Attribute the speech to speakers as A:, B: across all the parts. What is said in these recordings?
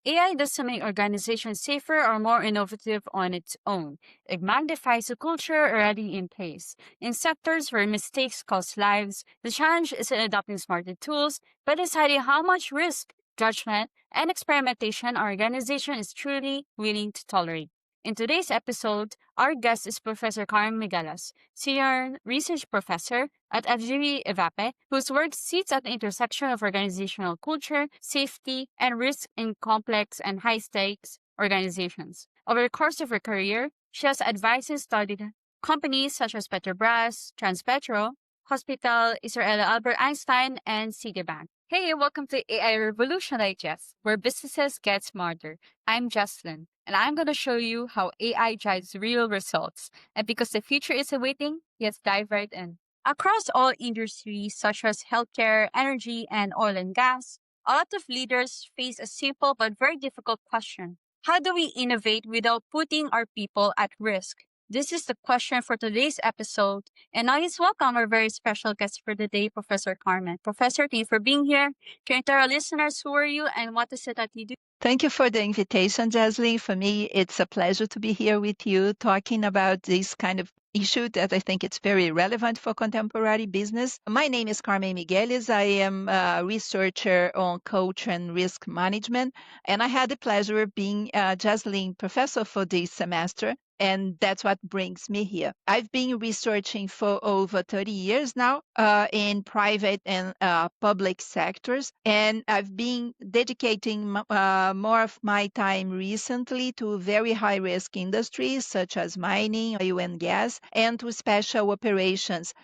A: AI doesn't make organizations safer or more innovative on its own. It magnifies a culture already in place. In sectors where mistakes cost lives, the challenge isn't adopting smarter tools, but deciding how much risk, judgment, and experimentation our organization is truly willing to tolerate. In today's episode, our guest is Professor Carmen Migueles, Senior Research Professor at FGV EVAPE, whose work sits at the intersection of organizational culture, safety, and risk in complex and high-stakes organizations. Over the course of her career, she has advised and studied companies such as Petrobras, Transpetro, Hospital Israel Albert Einstein, and Citibank. Hey, welcome to AI Revolution Digest, where businesses get smarter. I'm Jocelyn, and I'm going to show you how AI drives real results. And because the future is awaiting, let's dive right in. Across all industries such as healthcare, energy, and oil and gas, a lot of leaders face a simple but very difficult question. How do we innovate without putting our people at risk? This is the question for today's episode, and now let's welcome our very special guest for the day, Professor Carmen. Professor, thank you for being here. Can you tell our listeners who are you and what is it that you do?
B: Thank you for the invitation, Jasmine. For me, it's a pleasure to be here with you talking about this kind of issue that I think it's very relevant for contemporary business. My name is Carmen Migueles. I am a researcher on culture and risk management, and I had the pleasure of being Jasmine professor for this semester. And that's what brings me here. I've been researching for over 30 years now in private and public sectors. And I've been dedicating more of my time recently to very high risk industries such as mining, oil and gas, and to special operations.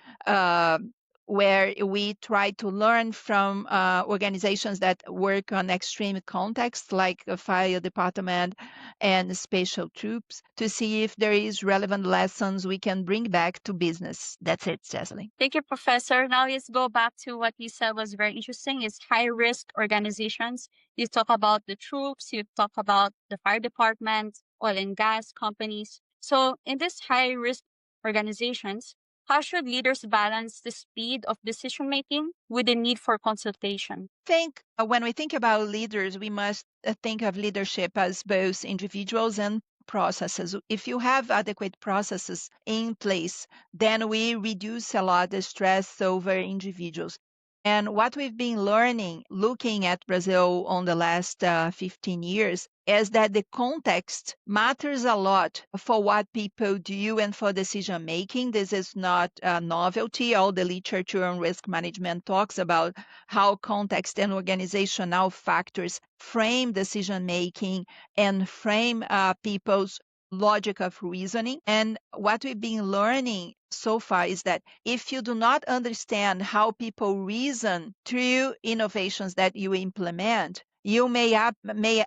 B: Where we try to learn from organizations that work on extreme contexts like a fire department and special troops to see if there is relevant lessons we can bring back to business. That's it, Cecily.
A: Thank you, Professor. Now let's go back to what you said was very interesting is high-risk organizations. You talk about the troops, you talk about the fire department, oil and gas companies. So in these high-risk organizations, how should leaders balance the speed of decision making with the need for consultation?
B: I think when we think about leaders, we must think of leadership as both individuals and processes. If you have adequate processes in place, then we reduce a lot the stress over individuals. And what we've been learning, looking at Brazil on the last 15 years, is that the context matters a lot for what people do and for decision making. This is not a novelty. All the literature on risk management talks about how context and organizational factors frame decision making and frame people's logic of reasoning. And what we've been learning so far is that if you do not understand how people reason through innovations that you implement, you may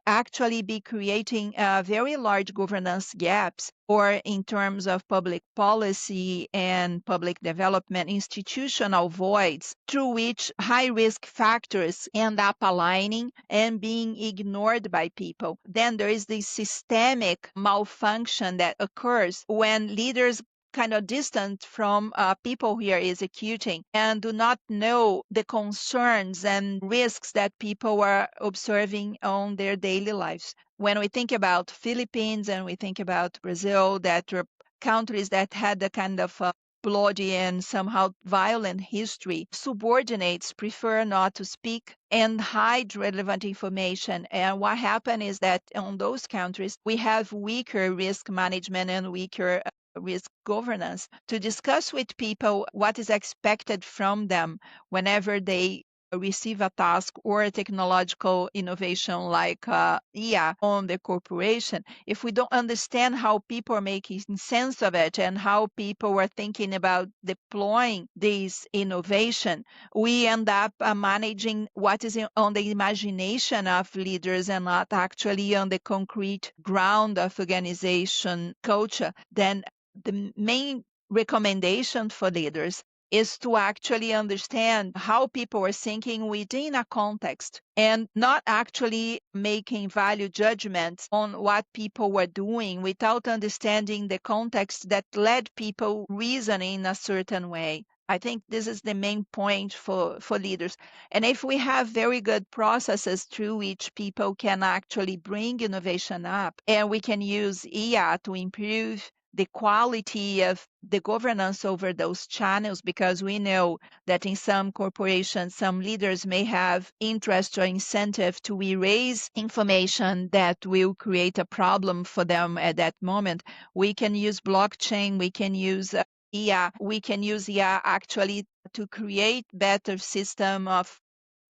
B: actually be creating very large governance gaps, or in terms of public policy and public development, institutional voids through which high risk factors end up aligning and being ignored by people. Then there is this systemic malfunction that occurs when leaders kind of distant from people who are executing and do not know the concerns and risks that people are observing on their daily lives. When we think about Philippines and we think about Brazil, that are countries that had a kind of bloody and somehow violent history, subordinates prefer not to speak and hide relevant information. And what happened is that on those countries, we have weaker risk management and weaker risk governance to discuss with people what is expected from them whenever they receive a task or a technological innovation like IA on the corporation. If we don't understand how people are making sense of it and how people are thinking about deploying this innovation, we end up managing what is on the imagination of leaders and not actually on the concrete ground of organization culture. Then the main recommendation for leaders is to actually understand how people are thinking within a context and not actually making value judgments on what people were doing without understanding the context that led people reasoning in a certain way. I think this is the main point for leaders. And if we have very good processes through which people can actually bring innovation up, and we can use IA to improve the quality of the governance over those channels, because we know that in some corporations, some leaders may have interest or incentive to erase information that will create a problem for them at that moment. We can use blockchain, we can use IA, we can use IA actually to create better system of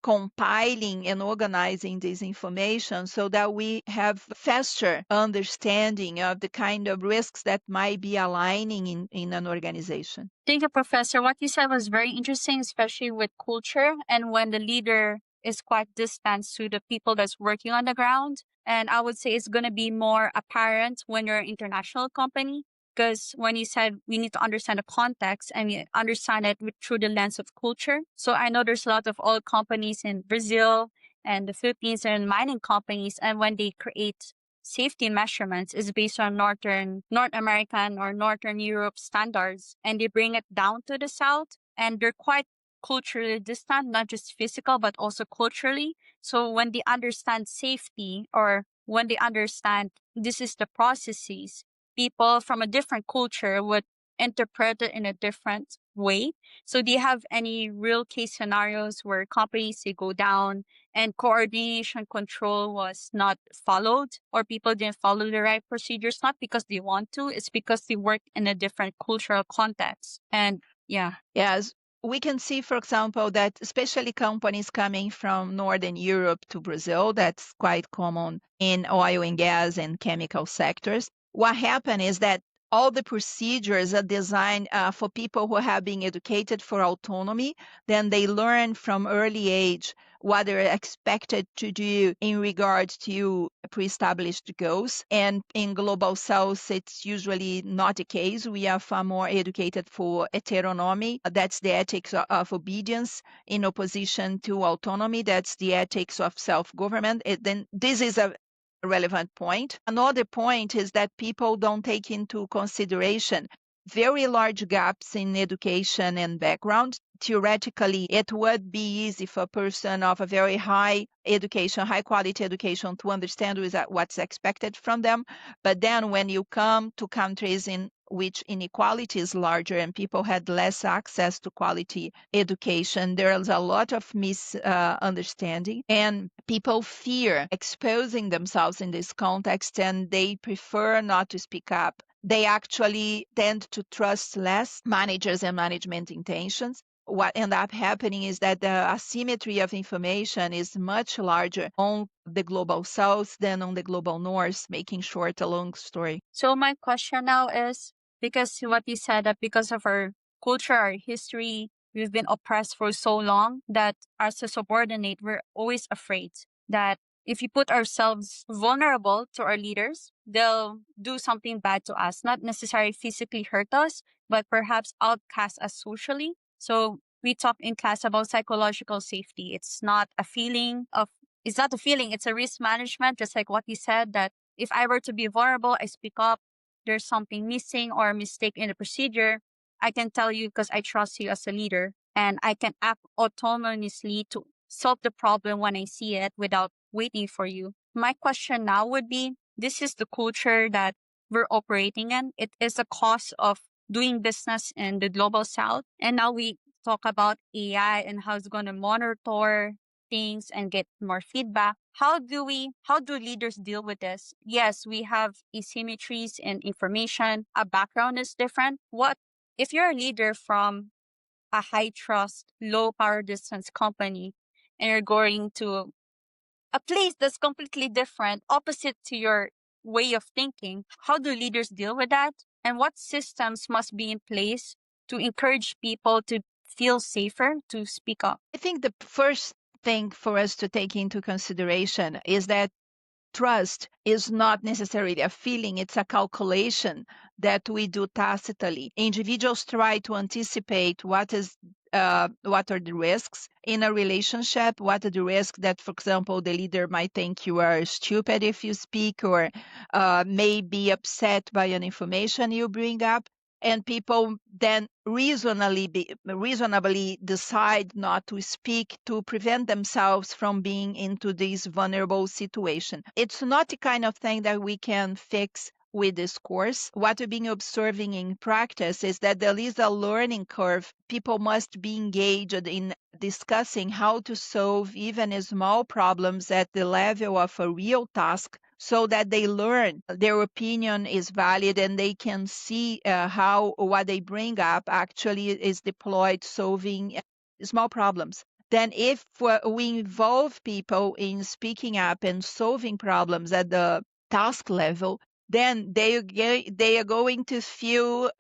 B: compiling and organizing this information so that we have faster understanding of the kind of risks that might be aligning in an organization.
A: Thank you, Professor. What you said was very interesting, especially with culture and when the leader is quite distant to the people that's working on the ground. And I would say it's going to be more apparent when you're an international company, because when you said we need to understand the context and we understand it through the lens of culture. So I know there's a lot of oil companies in Brazil and the Philippines and mining companies. And when they create safety measurements is based on North American or Northern Europe standards, and they bring it down to the South, and they're quite culturally distant, not just physical, but also culturally. So when they understand safety or when they understand this is the processes, people from a different culture would interpret it in a different way. So do you have any real case scenarios where companies they go down and coordination control was not followed or people didn't follow the right procedures, not because they want to, it's because they work in a different cultural context? And yeah.
B: Yes, we can see, for example, that especially companies coming from Northern Europe to Brazil, that's quite common in oil and gas and chemical sectors. What happened is that all the procedures are designed for people who have been educated for autonomy. Then they learn from early age what they're expected to do in regard to pre-established goals. And in Global South, it's usually not the case. We are far more educated for heteronomy. That's the ethics of obedience in opposition to autonomy. That's the ethics of self-government. Then this is a relevant point. Another point is that people don't take into consideration very large gaps in education and background. Theoretically, it would be easy for a person of a very high education, high quality education to understand what's expected from them. But then when you come to countries in which inequality is larger and people had less access to quality education, there's a lot of misunderstanding and people fear exposing themselves in this context and they prefer not to speak up. They actually tend to trust less managers and management intentions. What ends up happening is that the asymmetry of information is much larger on the global south than on the global north, making short a long story.
A: So my question now is, because what you said that because of our culture, our history, we've been oppressed for so long that as a subordinate, we're always afraid that if you put ourselves vulnerable to our leaders, they'll do something bad to us, not necessarily physically hurt us, but perhaps outcast us socially. So we talk in class about psychological safety. It's not a feeling, it's a risk management, just like what you said, that if I were to be vulnerable, I speak up, there's something missing or a mistake in the procedure, I can tell you because I trust you as a leader and I can act autonomously to solve the problem when I see it without waiting for you. My question now would be, this is the culture that we're operating in. It is a cost of doing business in the global south. And now we talk about AI and how it's going to monitor things and get more feedback. How do leaders deal with this? Yes, we have asymmetries in information. A background is different. What if you're a leader from a high trust, low power distance company and you're going to a place that's completely different, opposite to your way of thinking? How do leaders deal with that? And what systems must be in place to encourage people to feel safer to speak up?
B: I think the first thing for us to take into consideration is that trust is not necessarily a feeling, it's a calculation that we do tacitly. Individuals try to anticipate what are the risks in a relationship, what are the risks that, for example, the leader might think you are stupid if you speak or may be upset by an information you bring up. and people then reasonably decide not to speak to prevent themselves from being into this vulnerable situation. It's not the kind of thing that we can fix with this course. What we've been observing in practice is that there is a learning curve. People must be engaged in discussing how to solve even small problems at the level of a real task, so that they learn their opinion is valid and they can see how what they bring up actually is deployed solving small problems. Then if we involve people in speaking up and solving problems at the task level, then they are going to feel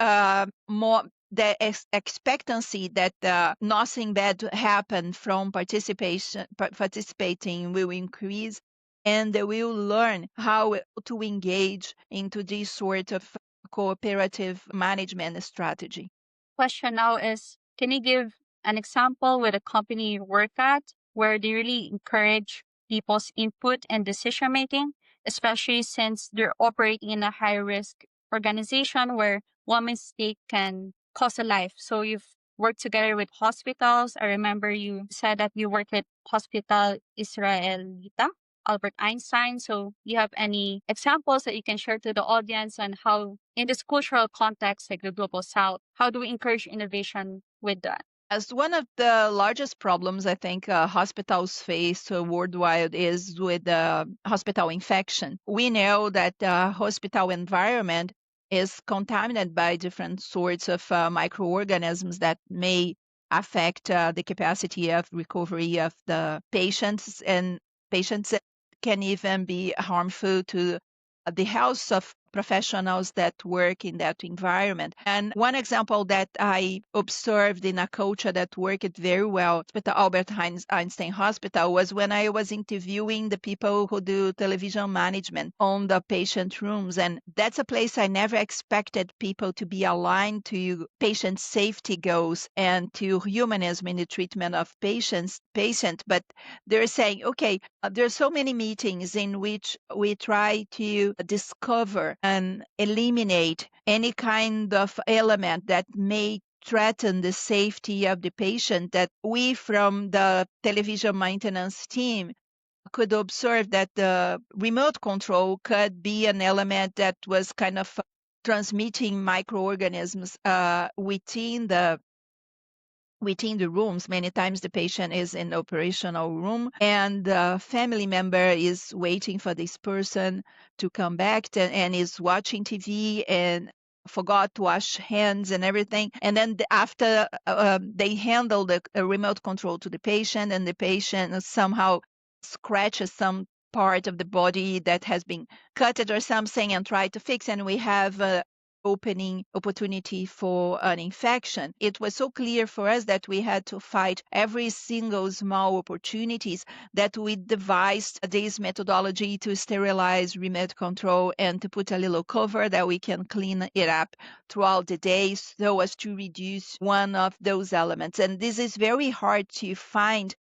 B: more the expectancy that nothing bad happen from participating will increase, and they will learn how to engage into this sort of cooperative management strategy.
A: Question now is, can you give an example with a company you work at where they really encourage people's input and decision making, especially since they're operating in a high risk organization where one mistake can cost a life? So you've worked together with hospitals. I remember you said that you worked with Hospital Israelita, Albert Einstein. So you have any examples that you can share to the audience on how, in this cultural context like the Global South, how do we encourage innovation with that?
B: As one of the largest problems I think hospitals face worldwide is with hospital infection. We know that the hospital environment is contaminated by different sorts of microorganisms that may affect the capacity of recovery of the patients, and patients can even be harmful to the health of professionals that work in that environment. And one example that I observed in a culture that worked very well with the Albert Einstein Hospital was when I was interviewing the people who do television management on the patient rooms. And that's a place I never expected people to be aligned to patient safety goals and to humanism in the treatment of patient. But they're saying, okay, there's so many meetings in which we try to discover and eliminate any kind of element that may threaten the safety of the patient, that we from the television maintenance team could observe that the remote control could be an element that was kind of transmitting microorganisms within the rooms. Many times the patient is in the operational room and the family member is waiting for this person to come back and is watching TV and forgot to wash hands and everything. And then after they handle the remote control to the patient, and the patient somehow scratches some part of the body that has been cutted or something and try to fix, and we have opening opportunity for an infection. It was so clear for us that we had to fight every single small opportunities, that we devised this methodology to sterilize remote control and to put a little cover that we can clean it up throughout the day so as to reduce one of those elements. And this is very hard to find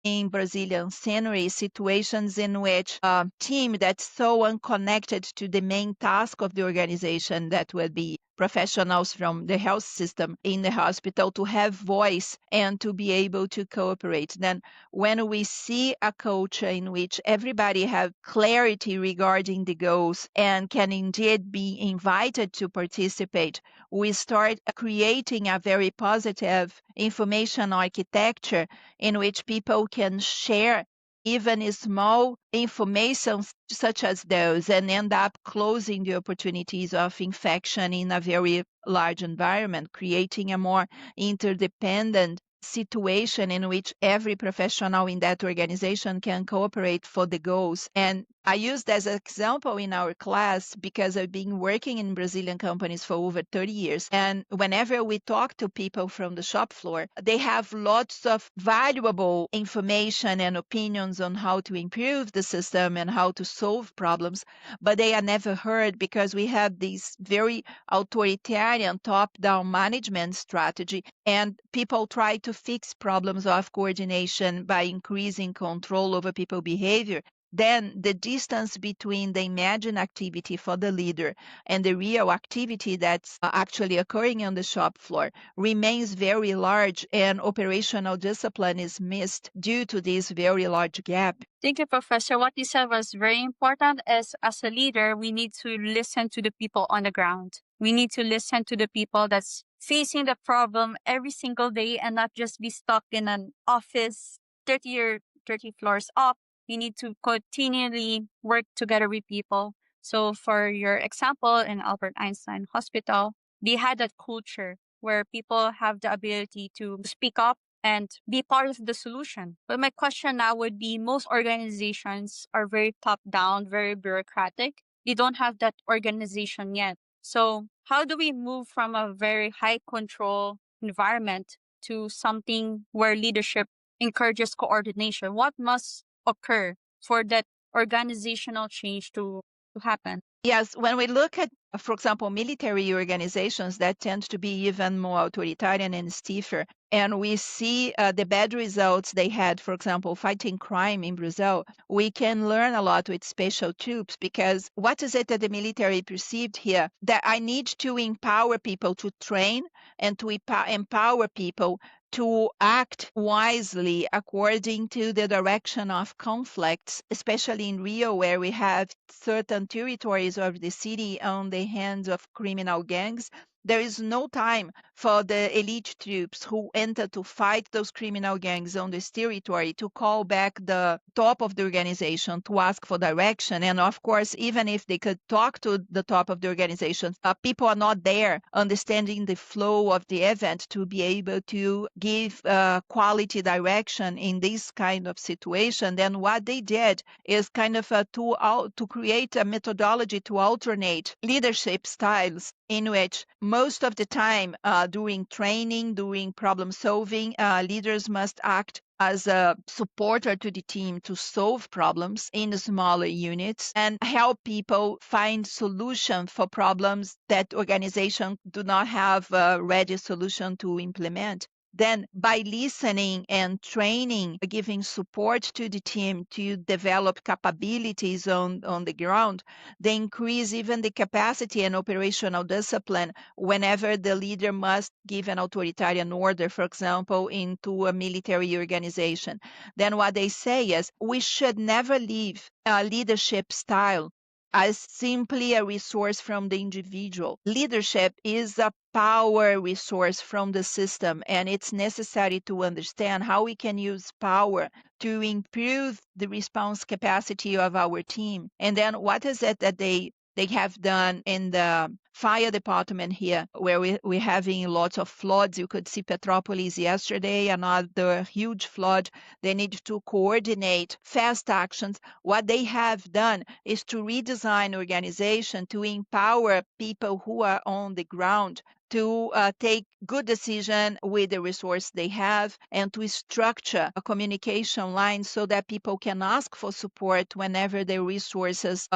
B: in Brazilian scenery, situations in which a team that's so unconnected to the main task of the organization, that would be professionals from the health system in the hospital, to have voice and to be able to cooperate. Then when we see a culture in which everybody have clarity regarding the goals and can indeed be invited to participate, we start creating a very positive information architecture in which people can share even small information such as those, and end up closing the opportunities of infection in a very large environment, creating a more interdependent situation in which every professional in that organization can cooperate for the goals. And I used as an example in our class because I've been working in Brazilian companies for over 30 years. And whenever we talk to people from the shop floor, they have lots of valuable information and opinions on how to improve the system and how to solve problems, but they are never heard because we have this very authoritarian top-down management strategy, and people try to fix problems of coordination by increasing control over people behavior. then the distance between the imagined activity for the leader and the real activity that's actually occurring on the shop floor remains very large, and operational discipline is missed due to this very large gap.
A: Thank you, Professor. What you said was very important. As a leader, we need to listen to the people on the ground. We need to listen to the people that's facing the problem every single day and not just be stuck in an office 30 or 30 floors up. We need to continually work together with people. So for your example, in Albert Einstein Hospital, they had that culture where people have the ability to speak up and be part of the solution. But my question now would be, most organizations are very top down, very bureaucratic. They don't have that organization yet. So how do we move from a very high control environment to something where leadership encourages coordination? What must occur for that organizational change to happen?
B: Yes, when we look at, for example, military organizations that tend to be even more authoritarian and stiffer, and we see the bad results they had, for example, fighting crime in Brazil, we can learn a lot with special troops, because what is it that the military perceived here? That I need to empower people to train and to empower people to act wisely according to the direction of conflicts, especially in Rio, where we have certain territories of the city on the hands of criminal gangs. There is no time for the elite troops who enter to fight those criminal gangs on this territory to call back the top of the organization to ask for direction. And of course, even if they could talk to the top of the organization, people are not there understanding the flow of the event to be able to give quality direction in this kind of situation. Then what they did is kind of to create a methodology to alternate leadership styles, in which most of the time during training, during problem solving, leaders must act as a supporter to the team to solve problems in smaller units and help people find solutions for problems that organizations do not have a ready solution to implement. Then by listening and training, giving support to the team to develop capabilities on the ground, they increase even the capacity and operational discipline whenever the leader must give an authoritarian order, for example, into a military organization. Then what they say is, we should never leave a leadership style as simply a resource from the individual. Leadership is a power resource from the system, and it's necessary to understand how we can use power to improve the response capacity of our team. And then what is it that they have done in the fire department here, where we're having lots of floods. You could see Petropolis yesterday, another huge flood. They need to coordinate fast actions. What they have done is to redesign organization to empower people who are on the ground to take good decision with the resource they have, and to structure a communication line so that people can ask for support whenever their resources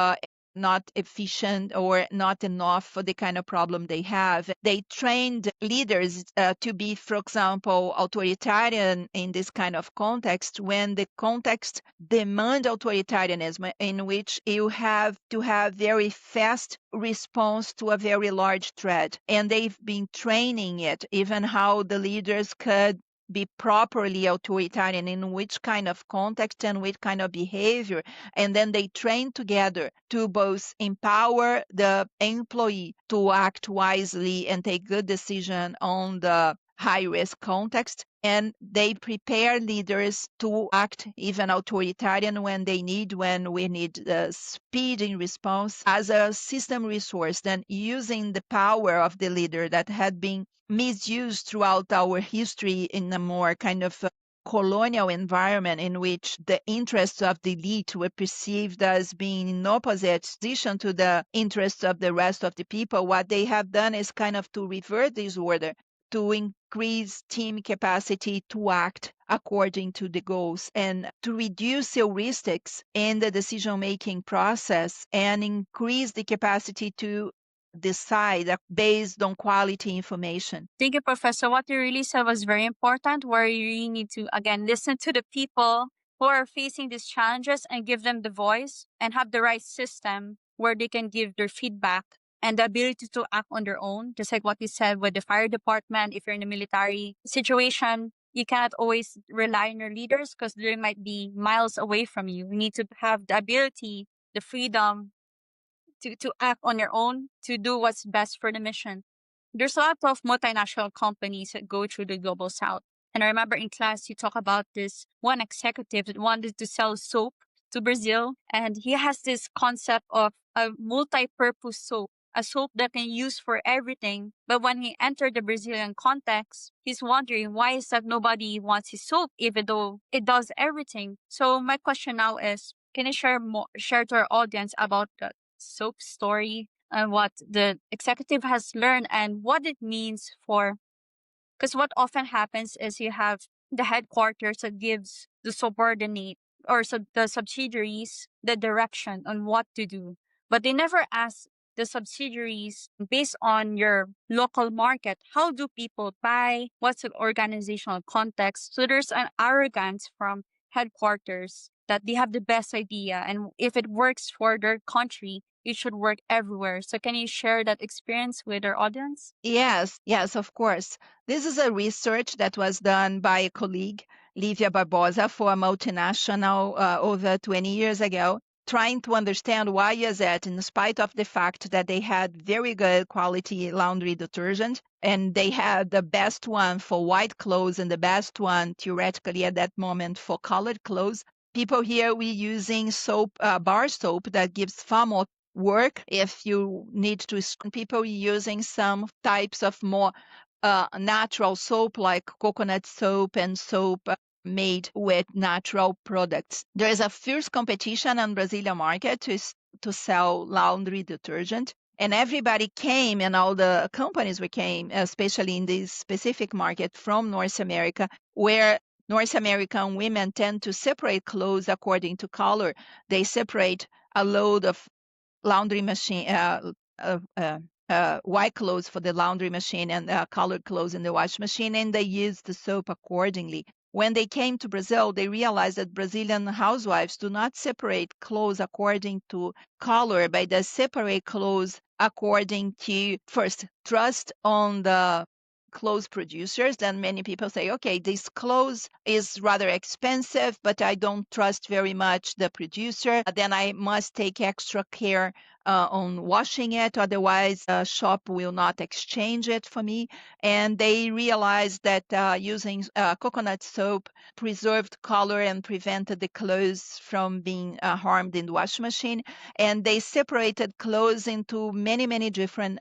B: not efficient or not enough for the kind of problem they have. They trained leaders to be, for example, authoritarian in this kind of context when the context demand authoritarianism, in which you have to have very fast response to a very large threat. And they've been training it, even how the leaders could be properly authoritarian, in which kind of context and which kind of behavior. And then they train together to both empower the employee to act wisely and take good decision on the high risk context, and they prepare leaders to act even authoritarian when we need speed in response as a system resource, then using the power of the leader that had been misused throughout our history in a more kind of colonial environment, in which the interests of the elite were perceived as being in opposite position to the interests of the rest of the people. What they have done is kind of to revert this order, to increase team capacity to act according to the goals, and to reduce heuristics in the decision-making process and increase the capacity to decide based on quality information.
A: Thank you, Professor. What you really said was very important, where you really need to, again, listen to the people who are facing these challenges and give them the voice and have the right system where they can give their feedback and the ability to act on their own. Just like what you said with the fire department, if you're in a military situation, you cannot always rely on your leaders because they might be miles away from you. You need to have the ability, the freedom to act on your own, to do what's best for the mission. There's a lot of multinational companies that go through the global south. And I remember in class, you talk about this one executive that wanted to sell soap to Brazil. And he has this concept of a multi-purpose soap, a soap that can use for everything. But when he entered the Brazilian context, he's wondering why is that nobody wants his soap, even though it does everything. So my question now is, can you share to our audience about the soap story and what the executive has learned and what it means for, because what often happens is you have the headquarters that gives the subordinate or the subsidiaries the direction on what to do, but they never ask the subsidiaries based on your local market. How do people buy? What's the organizational context? So there's an arrogance from headquarters that they have the best idea. And if it works for their country, it should work everywhere. So can you share that experience with our audience?
B: Yes, of course. This is a research that was done by a colleague, Lívia Barbosa, for a multinational over 20 years ago, trying to understand why is it, in spite of the fact that they had very good quality laundry detergent, and they had the best one for white clothes and the best one, theoretically, at that moment for colored clothes. People here were using soap, bar soap that gives far more work if you need to. People using some types of more natural soap like coconut soap and soap made with natural products. There is a fierce competition on Brazilian market to sell laundry detergent. And everybody came, and all the companies came, especially in this specific market from North America, where North American women tend to separate clothes according to color. They separate a load of laundry machine, white clothes for the laundry machine and colored clothes in the wash machine, and they use the soap accordingly. When they came to Brazil, they realized that Brazilian housewives do not separate clothes according to color, but they separate clothes according to, first, trust on the clothes producers. Then many people say, okay, this clothes is rather expensive, but I don't trust very much the producer. Then I must take extra care on washing it, otherwise the shop will not exchange it for me. And they realized that using coconut soap preserved color and prevented the clothes from being harmed in the washing machine. And they separated clothes into many, many different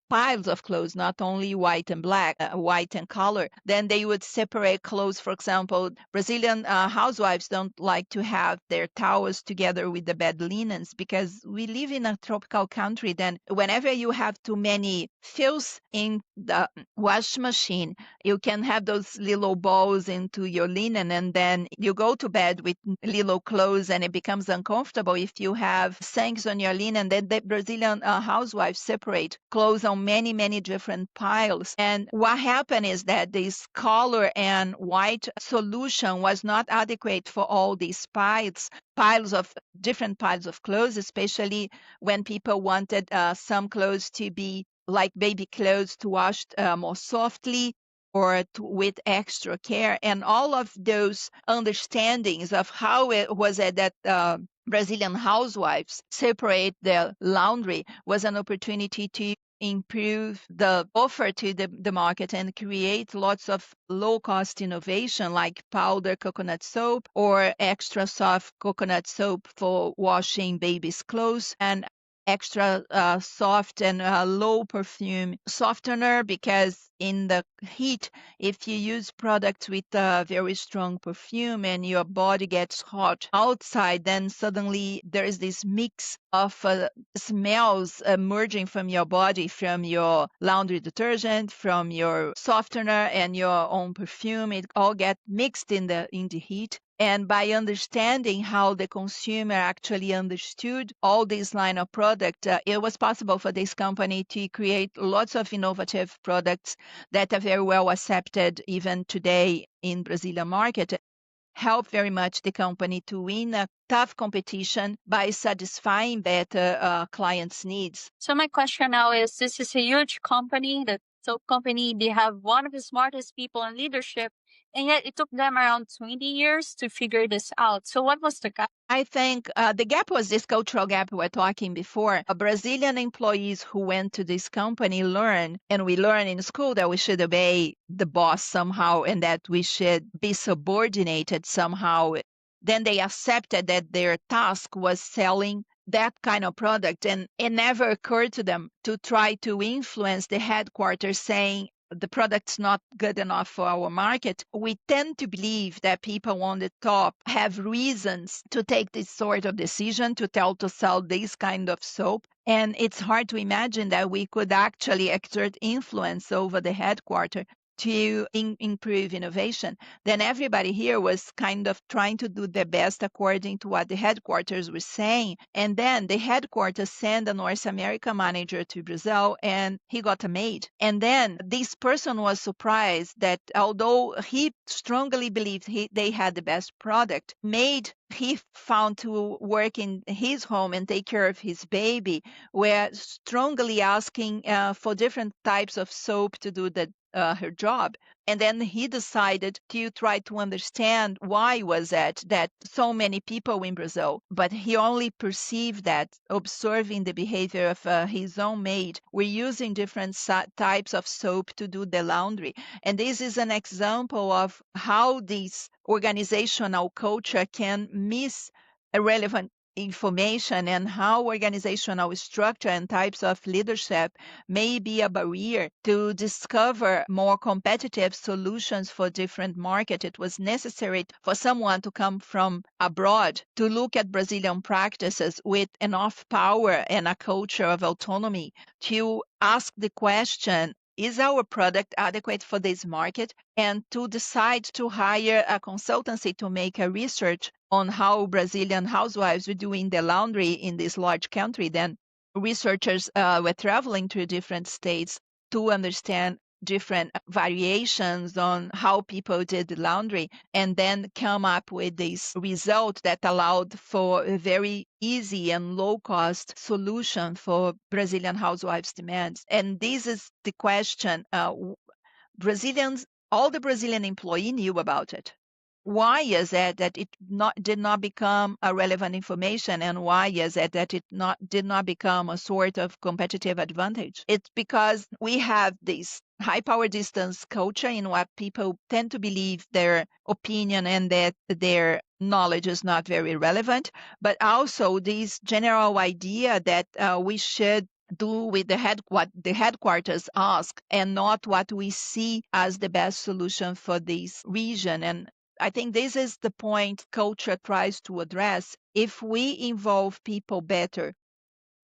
B: piles of clothes, not only white and black, white and color. Then they would separate clothes. For example, Brazilian housewives don't like to have their towels together with the bed linens because we live in a tropical country. Then whenever you have too many fills in the wash machine, you can have those little balls into your linen, and then you go to bed with little clothes and it becomes uncomfortable. If you have sinks on your linen, then the Brazilian housewives separate clothes on many, many different piles. And what happened is that this color and white solution was not adequate for all these piles of different piles of clothes, especially when people wanted some clothes to be like baby clothes to wash more softly or with extra care. And all of those understandings of how it was that Brazilian housewives separate their laundry was an opportunity to improve the offer to the market and create lots of low-cost innovation like powder coconut soap or extra soft coconut soap for washing babies' clothes, and extra soft and low perfume softener, because in the heat, if you use products with very strong perfume and your body gets hot outside, then suddenly there is this mix of smells emerging from your body, from your laundry detergent, from your softener and your own perfume. It all gets mixed in the heat. And by understanding how the consumer actually understood all this line of product, it was possible for this company to create lots of innovative products that are very well accepted even today in Brazilian market. help very much the company to win a tough competition by satisfying better clients' needs.
A: So my question now is, this is a huge company, the soap company. They have one of the smartest people in leadership, and yet it took them around 20 years to figure this out. So what was the gap?
B: I think the gap was this cultural gap we were talking before. Brazilian employees who went to this company learn, and we learn in school that we should obey the boss somehow and that we should be subordinated somehow. Then they accepted that their task was selling that kind of product, and it never occurred to them to try to influence the headquarters saying, the product's not good enough for our market. We tend to believe that people on the top have reasons to take this sort of decision to sell this kind of soap. And it's hard to imagine that we could actually exert influence over the headquarters to improve innovation. Then everybody here was kind of trying to do their best according to what the headquarters were saying. And then the headquarters sent a North American manager to Brazil, and he got a maid. And then this person was surprised that although he strongly believed they had the best product, maid he found to work in his home and take care of his baby were strongly asking for different types of soap to do her job. And then he decided to try to understand why was it that so many people in Brazil, but he only perceived that observing the behavior of his own maid were using different types of soap to do the laundry. And this is an example of how this organizational culture can miss irrelevant information and how organizational structure and types of leadership may be a barrier to discover more competitive solutions for different markets. It was necessary for someone to come from abroad to look at Brazilian practices with enough power and a culture of autonomy to ask the question, is our product adequate for this market? And to decide to hire a consultancy to make a research on how Brazilian housewives were doing the laundry in this large country. Then researchers were traveling to different states to understand different variations on how people did the laundry, and then come up with this result that allowed for a very easy and low-cost solution for Brazilian housewives' demands. And this is the question. Brazilians, all the Brazilian employee knew about it. Why is it that it did not become a relevant information, and why is it that it did not become a sort of competitive advantage? It's because we have this high power distance culture in what people tend to believe their opinion and that their knowledge is not very relevant, but also this general idea that we should do with what the headquarters ask and not what we see as the best solution for this region. And I think this is the point culture tries to address. If we involve people better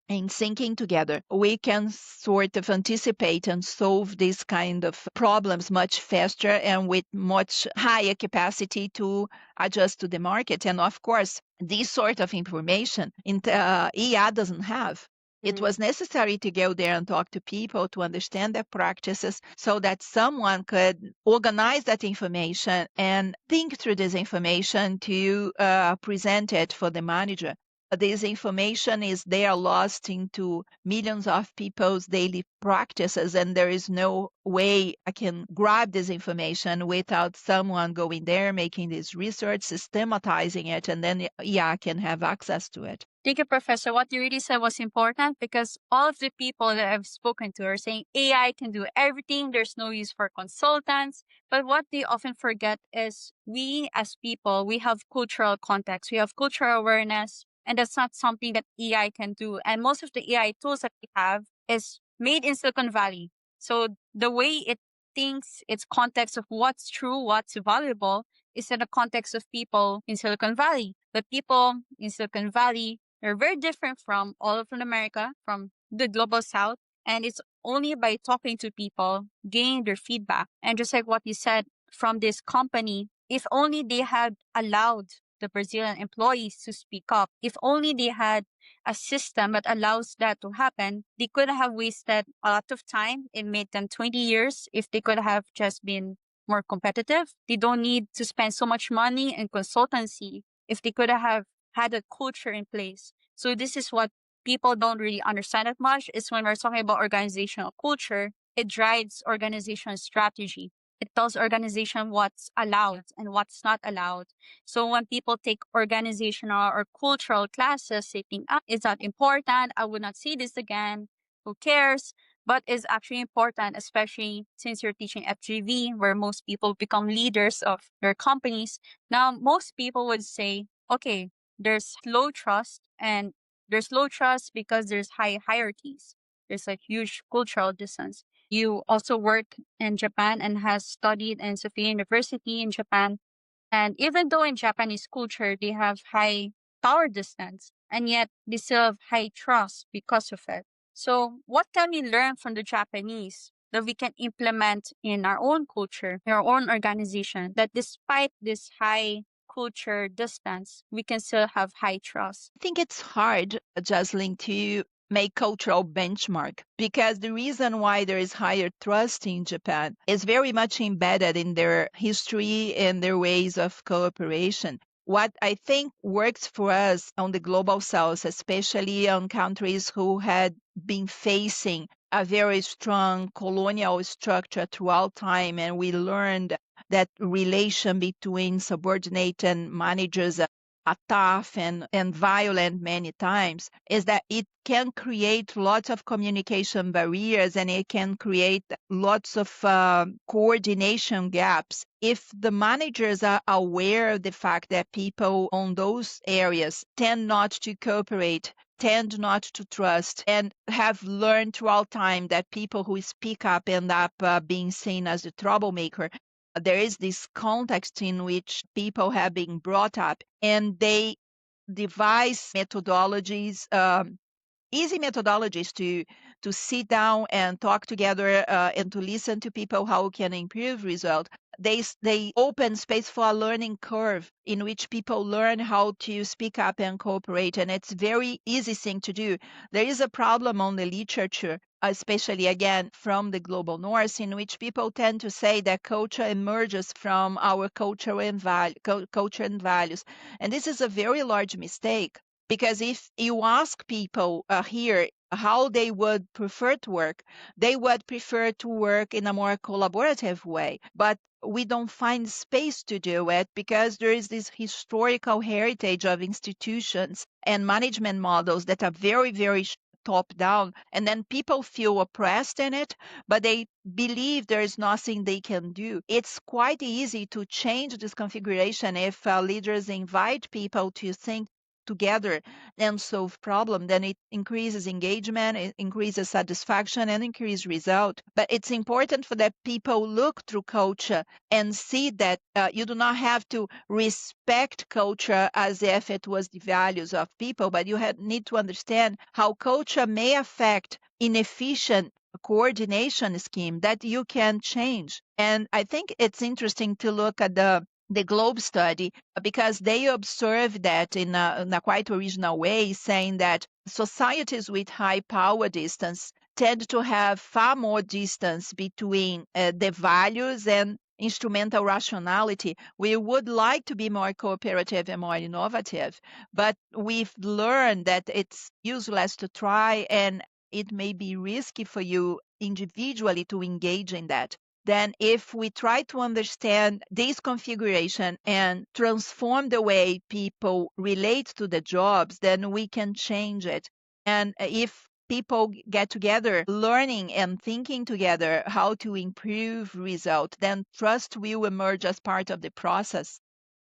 B: in thinking together, we can sort of anticipate and solve these kind of problems much faster and with much higher capacity to adjust to the market. And of course, this sort of information EA doesn't have. It was necessary to go there and talk to people to understand their practices so that someone could organize that information and think through this information to present it for the manager. This information is there lost into millions of people's daily practices, and there is no way I can grab this information without someone going there, making this research, systematizing it, and then I can have access to it.
A: Thank you, Professor. What you really said was important because all of the people that I've spoken to are saying AI can do everything. There's no use for consultants. But what they often forget is we as people, we have cultural context. We have cultural awareness. And that's not something that AI can do. And most of the AI tools that we have is made in Silicon Valley. So the way it thinks, its context of what's true, what's valuable, is in the context of people in Silicon Valley. The people in Silicon Valley are very different from all of America, from the global south. And it's only by talking to people, gaining their feedback. And just like what you said from this company, if only they had allowed the Brazilian employees to speak up. If only they had a system that allows that to happen, they could have wasted a lot of time. It made them 20 years if they could have just been more competitive. They don't need to spend so much money in consultancy if they could have had a culture in place. So this is what people don't really understand that much is when we're talking about organizational culture, it drives organization strategy. It tells organization what's allowed and what's not allowed. So when people take organizational or cultural classes, they think, is that important? I would not see this again. Who cares? But it's actually important, especially since you're teaching FGV, where most people become leaders of their companies. Now, most people would say, okay, there's low trust, and there's low trust because there's high hierarchies. There's a huge cultural distance. You also work in Japan and has studied in Sophia University in Japan. And even though in Japanese culture they have high power distance, and yet they still have high trust because of it. So what can we learn from the Japanese that we can implement in our own culture, in our own organization, that despite this high culture distance, we can still have high trust?
B: I think it's hard, Jocelyn, to make cultural benchmark because the reason why there is higher trust in Japan is very much embedded in their history and their ways of cooperation. What I think works for us on the global south, especially on countries who had been facing a very strong colonial structure throughout time, and we learned that relation between subordinate and managers are tough and violent many times, is that it can create lots of communication barriers and it can create lots of coordination gaps. If the managers are aware of the fact that people on those areas tend not to cooperate, tend not to trust, and have learned throughout time that people who speak up end up being seen as the troublemaker, there is this context in which people have been brought up and they devise methodologies, easy methodologies to sit down and talk together and to listen to people how can improve result. They open space for a learning curve in which people learn how to speak up and cooperate, and it's very easy thing to do. There is a problem on the literature, especially again from the global north, in which people tend to say that culture emerges from our culture and values, and this is a very large mistake. Because if you ask people here how they would prefer to work, they would prefer to work in a more collaborative way. But we don't find space to do it because there is this historical heritage of institutions and management models that are very, very top down. And then people feel oppressed in it, but they believe there is nothing they can do. It's quite easy to change this configuration if leaders invite people to think together and solve problem, then it increases engagement, it increases satisfaction and increase result. But it's important for that people look through culture and see that you do not have to respect culture as if it was the values of people, but you need to understand how culture may affect inefficient coordination scheme that you can change. And I think it's interesting to look at the Globe study because they observed that in a quite original way, saying that societies with high power distance tend to have far more distance between the values and instrumental rationality. We would like to be more cooperative and more innovative, but we've learned that it's useless to try and it may be risky for you individually to engage in that. Then if we try to understand this configuration and transform the way people relate to the jobs, then we can change it. And if people get together learning and thinking together how to improve result, then trust will emerge as part of the process.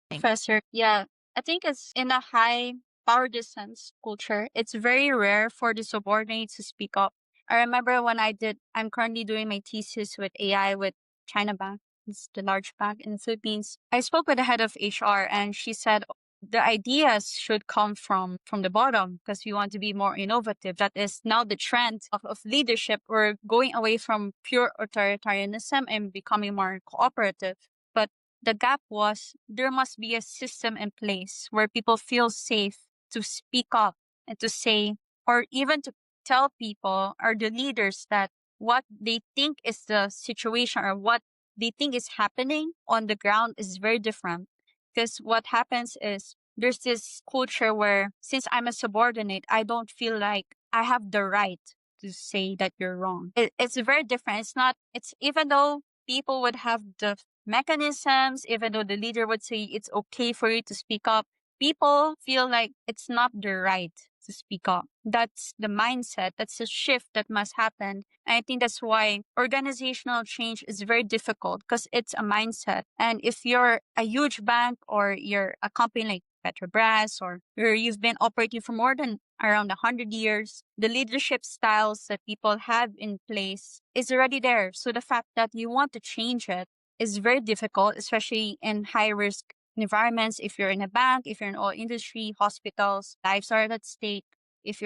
A: Professor, yeah, I think it's in a high power distance culture, it's very rare for the subordinates to speak up. I remember when I'm currently doing my thesis with AI with China Bank. It's the large bank in the Philippines. I spoke with the head of HR and she said the ideas should come from the bottom because we want to be more innovative. That is now the trend of leadership. We're going away from pure authoritarianism and becoming more cooperative. But the gap was there must be a system in place where people feel safe to speak up and to say, or even to tell people or the leaders that what they think is the situation or what they think is happening on the ground is very different. Because what happens is there's this culture where since I'm a subordinate, I don't feel like I have the right to say that you're wrong. It's very different. It's even though people would have the mechanisms, even though the leader would say it's okay for you to speak up, people feel like it's not their right to speak up. That's the mindset. That's the shift that must happen. And I think that's why organizational change is very difficult because it's a mindset. And if you're a huge bank or you're a company like Petrobras or you've been operating for more than around 100 years, the leadership styles that people have in place is already there. So the fact that you want to change it is very difficult, especially in high risk environments. If you're in a bank, if you're in oil industry, hospitals, lives are at stake. If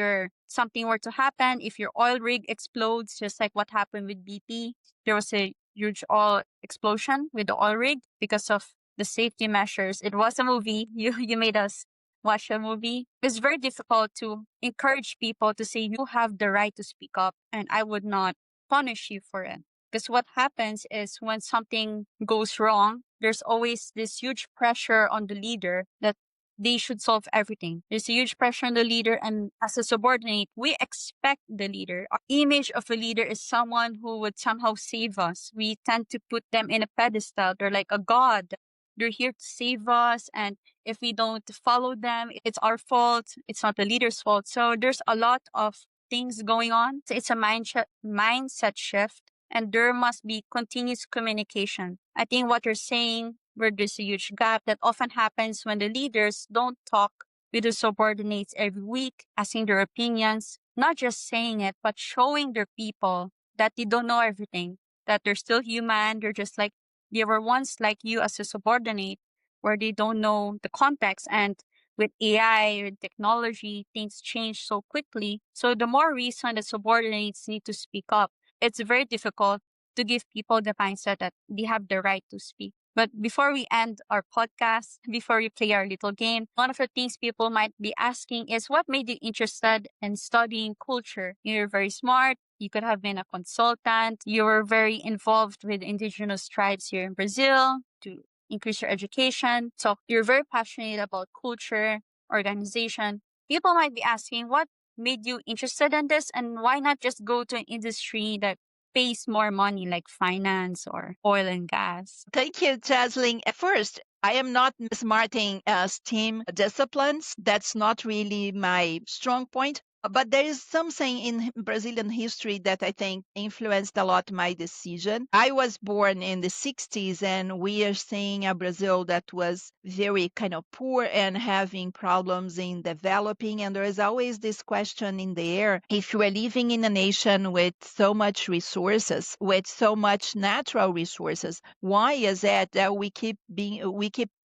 A: something were to happen, if your oil rig explodes, just like what happened with BP, there was a huge oil explosion with the oil rig because of the safety measures. It was a movie. You made us watch a movie. It's very difficult to encourage people to say you have the right to speak up and I would not punish you for it. Because what happens is when something goes wrong, there's always this huge pressure on the leader that they should solve everything. There's a huge pressure on the leader, and as a subordinate, we expect the leader. Our image of a leader is someone who would somehow save us. We tend to put them in a pedestal. They're like a god. They're here to save us, and if we don't follow them, it's our fault. It's not the leader's fault. So there's a lot of things going on. So it's a mindset shift, and there must be continuous communication. I think what you're saying, where there's a huge gap that often happens when the leaders don't talk with the subordinates every week, asking their opinions, not just saying it, but showing their people that they don't know everything, that they're still human. They're just like they were once like you as a subordinate, where they don't know the context. And with AI, with technology, things change so quickly. So the more reason the subordinates need to speak up, it's very difficult to give people the mindset that they have the right to speak. But before we end our podcast, before we play our little game, one of the things people might be asking is what made you interested in studying culture? You're very smart. You could have been a consultant. You were very involved with indigenous tribes here in Brazil to increase your education. So you're very passionate about culture, organization. People might be asking what made you interested in this and why not just go to an industry that pays more money like finance or oil and gas?
B: Thank you, Jaslyn. At first, I am not smarting STEAM disciplines. That's not really my strong point. But there is something in Brazilian history that I think influenced a lot my decision. I was born in the 60s, and we are seeing a Brazil that was very kind of poor and having problems in developing. And there is always this question in the air: if you are living in a nation with so much resources, with so much natural resources, why is it that we keep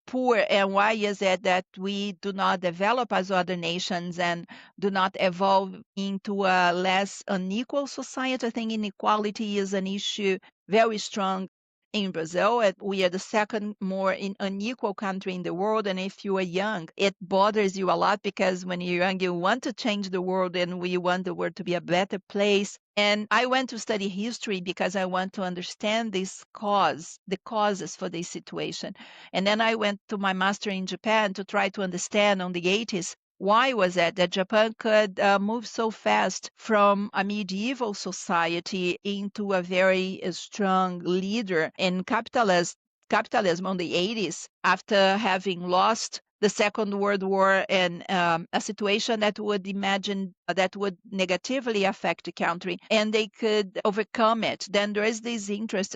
B: poor, and why is it that we do not develop as other nations and do not evolve into a less unequal society? I think inequality is an issue very strong in Brazil. We are the second more unequal country in the world. And if you are young, it bothers you a lot because when you're young, you want to change the world and we want the world to be a better place. And I went to study history because I want to understand the causes for this situation. And then I went to my master in Japan to try to understand on the 80s why was it that Japan could move so fast from a medieval society into a very strong leader in capitalism on the 80s after having lost the Second World War and a situation that would negatively affect the country, and they could overcome it. Then there is this interest.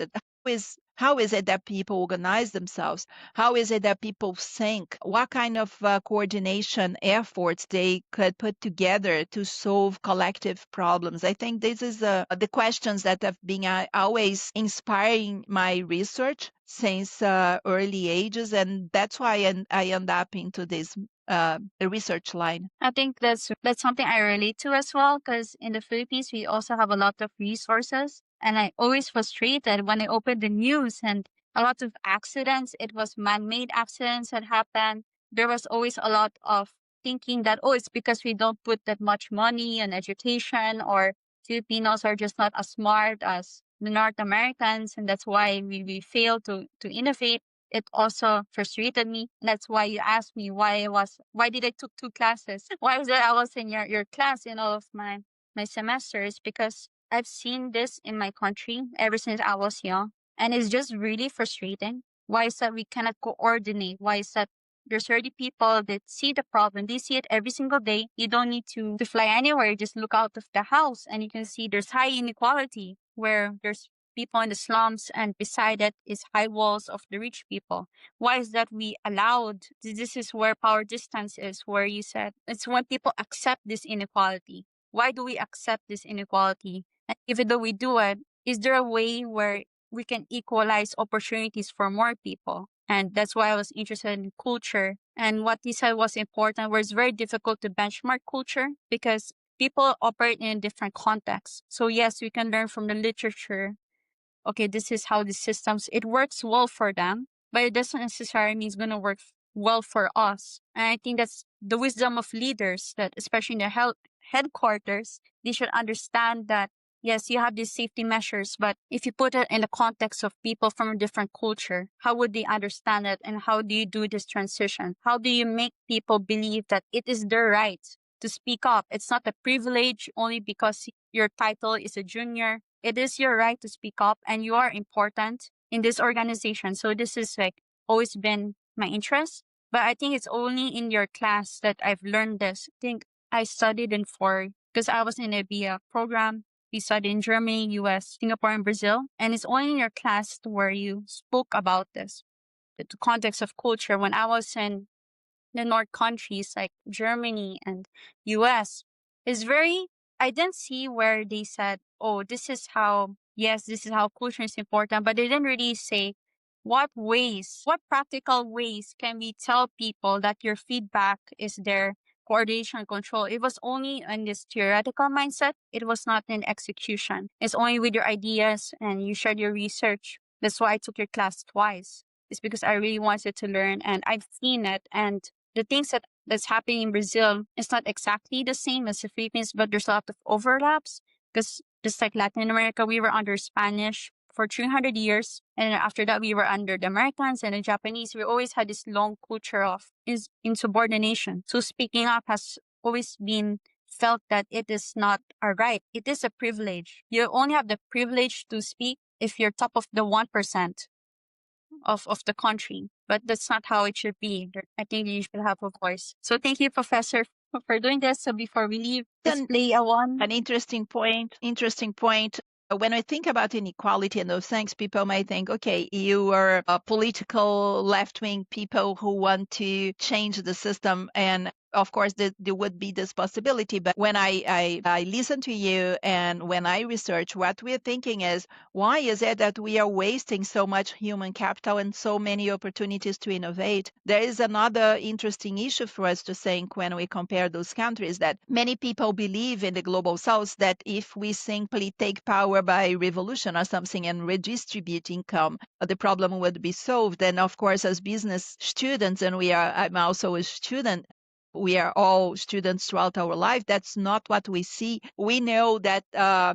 B: How is it that people organize themselves? How is it that people think? What kind of coordination efforts they could put together to solve collective problems? I think this is the questions that have been always inspiring my research since early ages, and that's why I end up into this research line.
A: I think that's something I relate to as well because in the Philippines we also have a lot of resources, and I always frustrated when I opened the news and a lot of accidents. It was man-made accidents that happened. There was always a lot of thinking that it's because we don't put that much money in education or Filipinos are just not as smart as the North Americans, and that's why we fail to innovate. It also frustrated me. That's why you asked me why did I took two classes? Why was that I was in your class in all of my semesters? Because I've seen this in my country ever since I was young, and it's just really frustrating. Why is that we cannot coordinate? Why is that there's already people that see the problem. They see it every single day. You don't need to fly anywhere. Just look out of the house and you can see there's high inequality where there's people in the slums and beside it is high walls of the rich people. Why is that we allowed? This is where power distance is, where you said it's when people accept this inequality. Why do we accept this inequality? And even though we do it, is there a way where we can equalize opportunities for more people? And that's why I was interested in culture. And what you said was important, where it's very difficult to benchmark culture because people operate in different contexts. So yes, we can learn from the literature. Okay, this is how the systems, it works well for them, but it doesn't necessarily mean it's going to work well for us. And I think that's the wisdom of leaders, that especially in the headquarters, they should understand that yes, you have these safety measures, but if you put it in the context of people from a different culture, how would they understand it? And how do you do this transition? How do you make people believe that it is their right to speak up? It's not a privilege only because your title is a junior. It is your right to speak up and you are important in this organization. So this is like always been my interest. But I think it's only in your class that I've learned this. I think I studied in four because I was in a BA program. We studied in Germany, US, Singapore, and Brazil. And it's only in your class where you spoke about this, the context of culture. When I was in the North countries like Germany and US, is very, I didn't see where they said, oh, this is how, yes, this is how culture is important, but they didn't really say what practical ways can we tell people that your feedback is their coordination and control. It was only in this theoretical mindset. It was not in execution. It's only with your ideas and you shared your research. That's why I took your class twice. It's because I really wanted to learn and I've seen it. And the things that's happening in Brazil is not exactly the same as the Philippines, but there's a lot of overlaps because just like Latin America, we were under Spanish for 300 years. And then after that, we were under the Americans and the Japanese. We always had this long culture of insubordination. So speaking up has always been felt that it is not a right. It is a privilege. You only have the privilege to speak if you're top of the 1% of the country. But that's not how it should be. I think you should have a voice. So thank you, Professor, for doing this. So before we leave, let's play a one.
B: An interesting point. When I think about inequality and those things, people might think, okay, you are a political left-wing people who want to change the system. And of course, there would be this possibility. But when I listen to you and when I research, what we're thinking is, why is it that we are wasting so much human capital and so many opportunities to innovate? There is another interesting issue for us to think when we compare those countries, that many people believe in the global south that if we simply take power by revolution or something and redistribute income, the problem would be solved. And of course, as business students, and I'm also a student, we are all students throughout our life. That's not what we see. We know that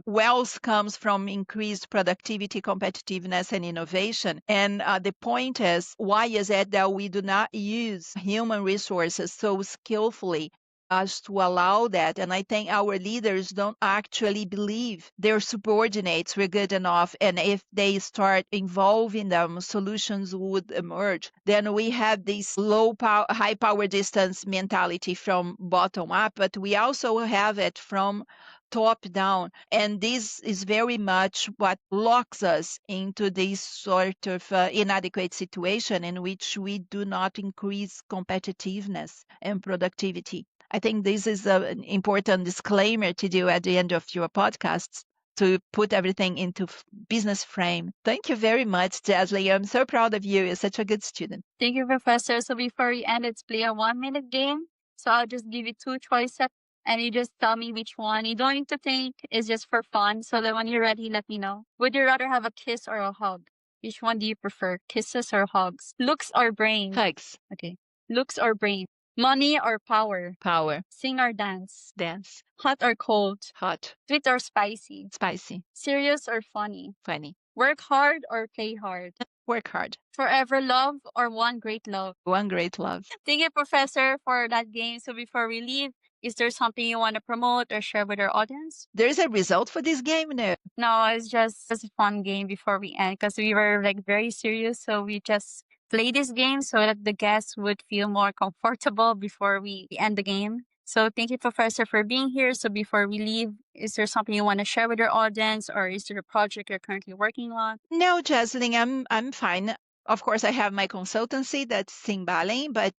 B: wealth comes from increased productivity, competitiveness, and innovation. And the point is, why is it that we do not use human resources so skillfully as to allow that? And I think our leaders don't actually believe their subordinates were good enough. And if they start involving them, solutions would emerge. Then we have this high power distance mentality from bottom up, but we also have it from top down. And this is very much what locks us into this sort of inadequate situation in which we do not increase competitiveness and productivity. I think this is an important disclaimer to do at the end of your podcasts, to put everything into business frame. Thank you very much, Jasly. I'm so proud of you. You're such a good student.
A: Thank you, Professor. So before we end, let's play a 1-minute game. So I'll just give you two choices and you just tell me which one. You don't need to think. It's just for fun. So that when you're ready, let me know. Would you rather have a kiss or a hug? Which one do you prefer? Kisses or hugs? Looks or brain?
B: Hugs.
A: Okay. Looks or brain? Money or power?
B: Power.
A: Sing or dance?
B: Dance.
A: Hot or cold?
B: Hot.
A: Sweet or spicy?
B: Spicy.
A: Serious or funny?
B: Funny.
A: Work hard or play hard?
B: Work hard.
A: Forever love or one great love?
B: One great love.
A: Thank you, Professor, for that game. So before we leave, is there something you want to promote or share with our audience?
B: There's a result for this game? No.
A: No, it's just a fun game before we end because we were like very serious. So we just play this game so that the guests would feel more comfortable before we end the game. So thank you, Professor, for being here. So before we leave, is there something you want to share with your audience, or is there a project you're currently working on?
B: No, Jocelyn, I'm fine. Of course, I have my consultancy that's Simbaling, but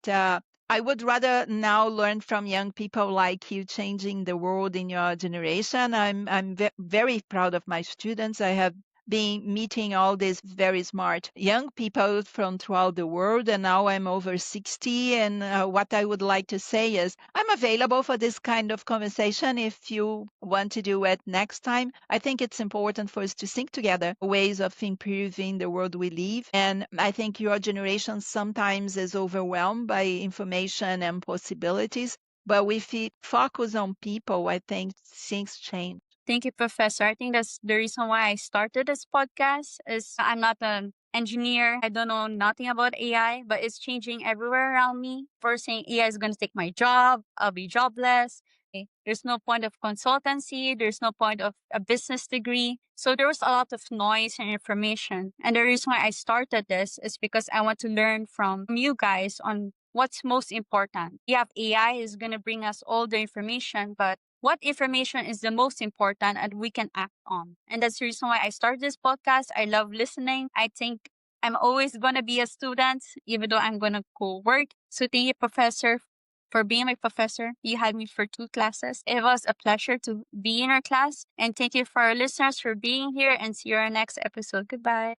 B: I would rather now learn from young people like you changing the world in your generation. I'm very proud of my students. I have been meeting all these very smart young people from throughout the world, and now I'm over 60. And what I would like to say is I'm available for this kind of conversation if you want to do it next time. I think it's important for us to think together ways of improving the world we live. And I think your generation sometimes is overwhelmed by information and possibilities. But if we focus on people, I think things change.
A: Thank you, Professor. I think that's the reason why I started this podcast. Is I'm not an engineer. I don't know nothing about AI, but it's changing everywhere around me. First saying AI is going to take my job. I'll be jobless. There's no point of consultancy. There's no point of a business degree. So there was a lot of noise and information. And the reason why I started this is because I want to learn from you guys on what's most important. We have AI is going to bring us all the information, but what information is the most important and we can act on. And that's the reason why I started this podcast. I love listening. I think I'm always going to be a student, even though I'm going to go work. So thank you, Professor, for being my professor. You had me for 2 classes. It was a pleasure to be in our class. And thank you for our listeners for being here, and see you in our next episode. Goodbye.